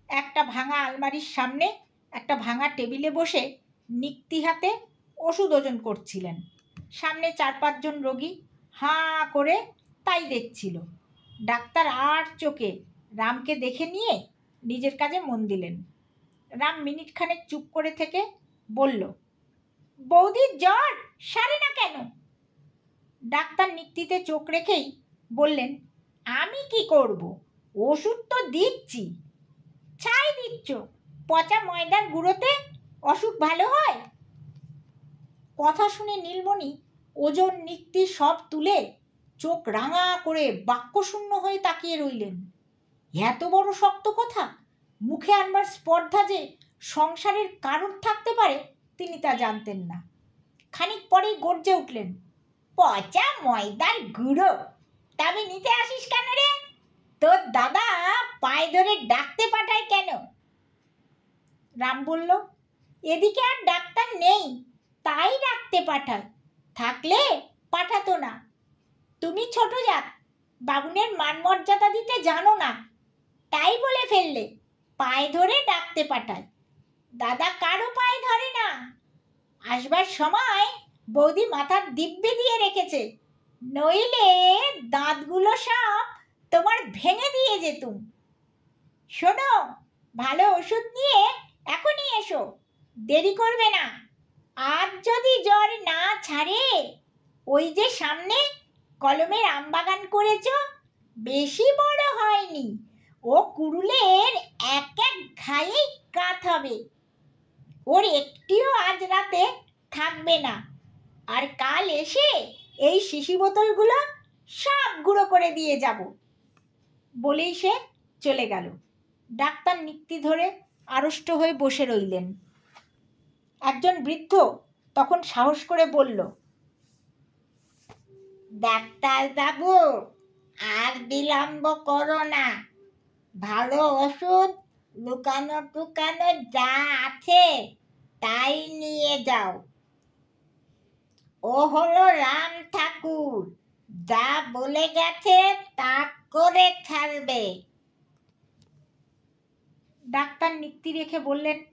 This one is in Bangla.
একটা ভাঙা আলমারির সামনে একটা ভাঙা টেবিলে বসে নিক্তি হাতে ওষুধ ওজন করছিলেন। সামনে 4-5 জন রোগী হাঁ করে তাই দেখছিল। ডাক্তার আর চোখে রামকে দেখে নিয়ে নিজের কাজে মন দিলেন। রাম মিনিটখানেক চুপ করে থেকে বলল, বৌদির জ্বর সারে না কেন? ডাক্তার নিক্তিতে চোখ রেখেই বললেন, আমি কি করব, ওষুধ তো দিচ্ছি। ছাই দিচ্ছ, পচা ময়দার গুঁড়োতে অসুখ ভালো হয়? কথা শুনে নীলমণি ওজন নিক্তি সব তুলে চোখ রাঙা করে বাক্যশূন্য হয়ে তাকিয়ে রইলেন। এত বড় শক্ত কথা মুখে আনবার স্পর্ধা যে সংসারের কারণ থাকতে পারে তিনি তা জানতেন না। খানিক পরেই গর্জে উঠলেন, পচা ময়দার গুঁড়ো তবে নিতে আসিস কেন রে? তোর দাদা পায়ে ধরে ডাকতে পাঠায় কেন? রাম বলল, এদিকে আর ডাক্তার নেই, তাই ডাকতে পাঠায়, থাকলে পাঠাতো না। তুমি ছোট জাত, বাবুনের মান মর্যাদা দিতে জানো না, তাই বলে ফেললে পায়ে ধরে ডাকতে পাঠায়। দাদা কারো পায়ে ধরে না। আসবার সময় বৌদি মাথার দিব্যি দিয়ে রেখেছে, নইলে দাঁতগুলো সব তোমার ভেঙে দিয়ে যেতুম। শোনো, ভালো ওষুধ নিয়ে এখনই এসো, দেরি করবে না। আজ যদি জ্বর না ছাড়ে, ওই যে সামনে কলমের আমবাগান করেছ, বেশি বড় হয়নি, ও কুড়ুলের এক এক ঘায়েই কাত হবে। ওর একটিও আজ রাতে থাকবে না। আর কাল এসে এই শিশি বোতলগুলো সব গুঁড়ো করে দিয়ে যাব। বলেই সে চলে গেল। ডাক্তার নিক্তি ধরে আড়ষ্ট হয়ে বসে রইলেন। একজন বৃদ্ধ তখন সাহস করে বলল, ডাক্তার বাবু, আর বিলম্ব করো না, ভালো ওষুধ লুকানো টুকানো যা আছে তাই নিয়ে যাও। ও হলো রাম ঠাকুর, যা বলে গেছে তা করে ছাড়বে। ডাক্তার নিক্তি রেখে বললেন,